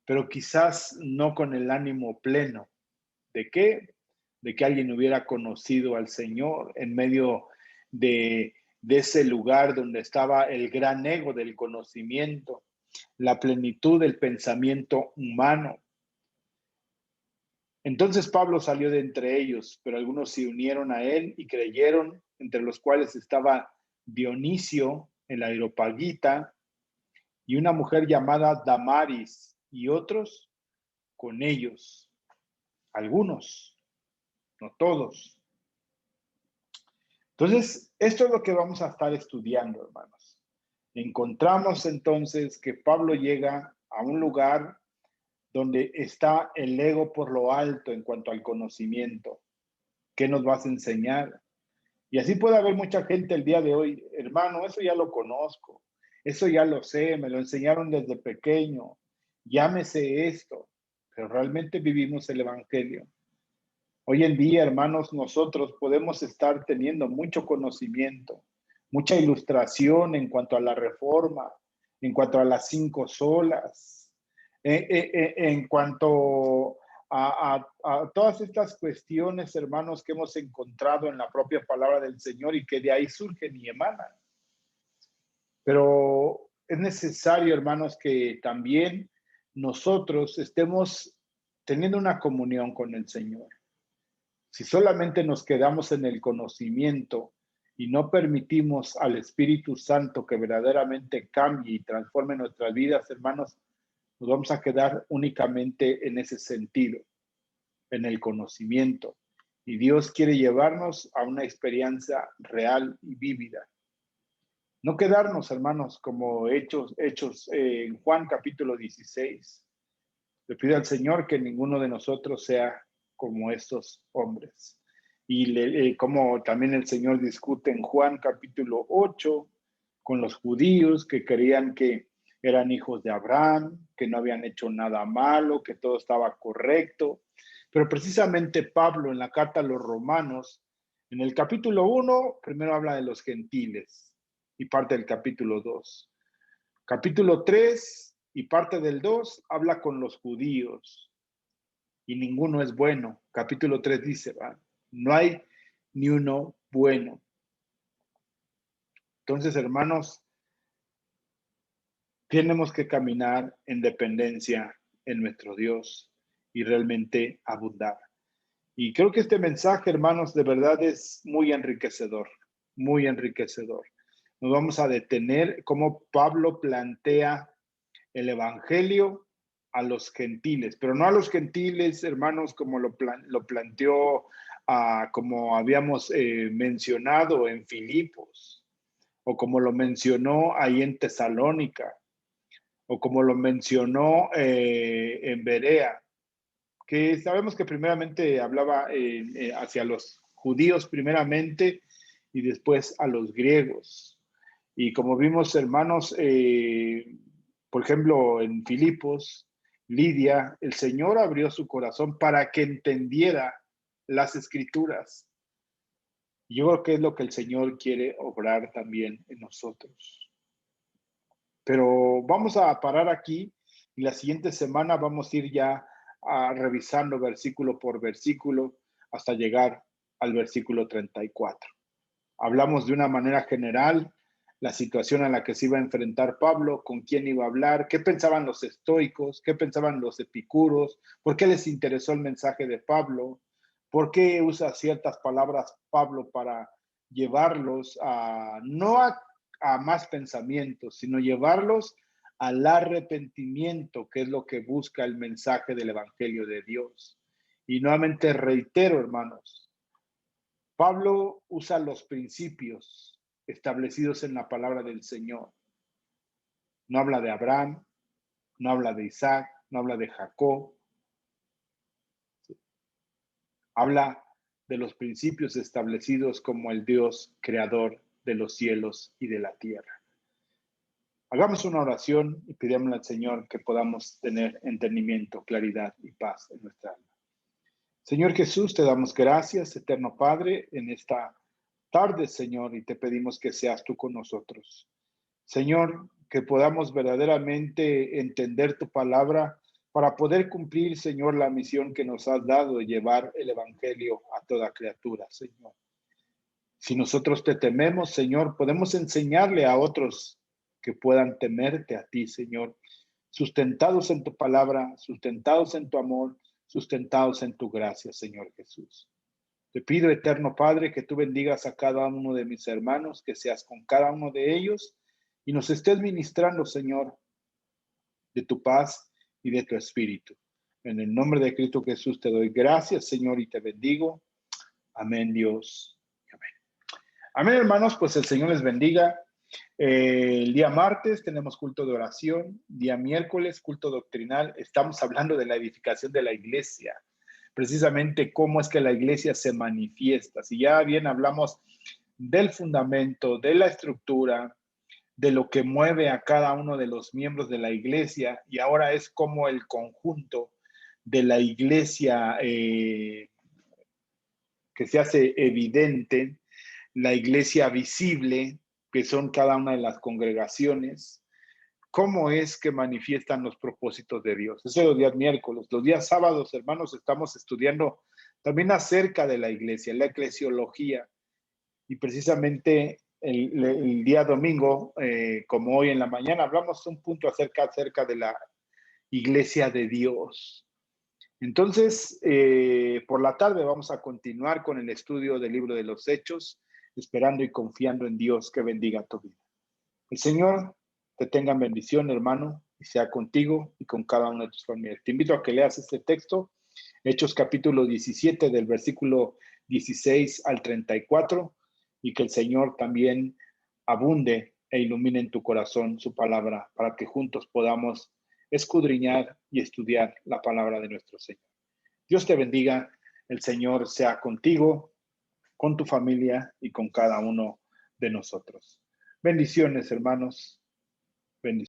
Speaker 1: pero quizás no con el ánimo pleno. ¿De qué? De que alguien hubiera conocido al Señor en medio de ese lugar donde estaba el gran ego del conocimiento, la plenitud del pensamiento humano. Entonces Pablo salió de entre ellos, pero algunos se unieron a él y creyeron, entre los cuales estaba Dionisio, el Areopagita, y una mujer llamada Damaris, y otros con ellos, algunos, no todos. Entonces, esto es lo que vamos a estar estudiando, hermanos. Encontramos entonces que Pablo llega a un lugar donde está el ego por lo alto en cuanto al conocimiento. ¿Qué nos vas a enseñar? Y así puede haber mucha gente el día de hoy, hermano, eso ya lo conozco, eso ya lo sé, me lo enseñaron desde pequeño, llámese esto, pero realmente vivimos el Evangelio. Hoy en día, hermanos, nosotros podemos estar teniendo mucho conocimiento, mucha ilustración en cuanto a la reforma, en cuanto a las 5 solas, en cuanto a todas estas cuestiones, hermanos, que hemos encontrado en la propia palabra del Señor y que de ahí surgen y emanan. Pero es necesario, hermanos, que también nosotros estemos teniendo una comunión con el Señor. Si solamente nos quedamos en el conocimiento y no permitimos al Espíritu Santo que verdaderamente cambie y transforme nuestras vidas, hermanos, nos vamos a quedar únicamente en ese sentido, en el conocimiento. Y Dios quiere llevarnos a una experiencia real y vívida. No quedarnos, hermanos, como hechos en Juan capítulo 16. Le pido al Señor que ninguno de nosotros sea como estos hombres. Y como también el Señor discute en Juan capítulo 8 con los judíos que creían que eran hijos de Abraham, que no habían hecho nada malo, que todo estaba correcto. Pero precisamente Pablo en la carta a los romanos, en el capítulo 1, primero habla de los gentiles y parte del capítulo 2. Capítulo 3 y parte del 2 habla con los judíos y ninguno es bueno. capítulo 3 dice, ¿va? No hay ni uno bueno. Entonces, hermanos, tenemos que caminar en dependencia en nuestro Dios y realmente abundar. Y creo que este mensaje, hermanos, de verdad es muy enriquecedor, muy enriquecedor. Nos vamos a detener cómo Pablo plantea el evangelio a los gentiles, pero no a los gentiles, hermanos, como lo planteó, como habíamos mencionado en Filipos, o como lo mencionó ahí en Tesalónica, o como lo mencionó en Berea, que sabemos que primeramente hablaba hacia los judíos primeramente y después a los griegos. Y como vimos, hermanos, por ejemplo, en Filipos, Lidia, el Señor abrió su corazón para que entendiera las escrituras. Yo creo que es lo que el Señor quiere obrar también en nosotros. Pero vamos a parar aquí y la siguiente semana vamos a ir ya revisando versículo por versículo hasta llegar al versículo 34. Hablamos de una manera general la situación a la que se iba a enfrentar Pablo, con quién iba a hablar, qué pensaban los estoicos, qué pensaban los epicuros, por qué les interesó el mensaje de Pablo, por qué usa ciertas palabras Pablo para llevarlos no a más pensamientos, sino llevarlos al arrepentimiento, que es lo que busca el mensaje del Evangelio de Dios. Y nuevamente reitero, hermanos, Pablo usa los principios establecidos en la palabra del Señor. No habla de Abraham, no habla de Isaac, no habla de Jacob. Habla de los principios establecidos como el Dios creador de los cielos y de la tierra. Hagamos una oración y pidámosle al Señor que podamos tener entendimiento, claridad y paz en nuestra alma. Señor Jesús, te damos gracias, eterno Padre, en esta tarde, Señor, y te pedimos que seas tú con nosotros. Señor, que podamos verdaderamente entender tu palabra para poder cumplir, Señor, la misión que nos has dado de llevar el Evangelio a toda criatura, Señor. Si nosotros te tememos, Señor, podemos enseñarle a otros que puedan temerte a ti, Señor, sustentados en tu palabra, sustentados en tu amor, sustentados en tu gracia, Señor Jesús. Te pido, eterno Padre, que tú bendigas a cada uno de mis hermanos, que seas con cada uno de ellos y nos estés ministrando, Señor, de tu paz y de tu espíritu. En el nombre de Cristo Jesús te doy gracias, Señor, y te bendigo. Amén, Dios. Amén. Amén, hermanos, pues el Señor les bendiga. El día martes tenemos culto de oración, día miércoles culto doctrinal. Estamos hablando de la edificación de la iglesia, precisamente cómo es que la iglesia se manifiesta. Si ya bien hablamos del fundamento, de la estructura, de lo que mueve a cada uno de los miembros de la iglesia, y ahora es como el conjunto de la iglesia que se hace evidente, la iglesia visible, que son cada una de las congregaciones, cómo es que manifiestan los propósitos de Dios. Eso es los días miércoles. Los días sábados, hermanos, estamos estudiando también acerca de la iglesia, la eclesiología, y precisamente el día domingo, como hoy en la mañana, hablamos un punto acerca de la iglesia de Dios. Entonces, por la tarde vamos a continuar con el estudio del libro de los Hechos, esperando y confiando en Dios que bendiga tu vida. El Señor te tenga en bendición, hermano, y sea contigo y con cada uno de tus familias. Te invito a que leas este texto, Hechos capítulo 17, del versículo 16 al 34, y que el Señor también abunde e ilumine en tu corazón su palabra para que juntos podamos escudriñar y estudiar la palabra de nuestro Señor. Dios te bendiga, el Señor sea contigo, con tu familia y con cada uno de nosotros. Bendiciones, hermanos. Bendiciones.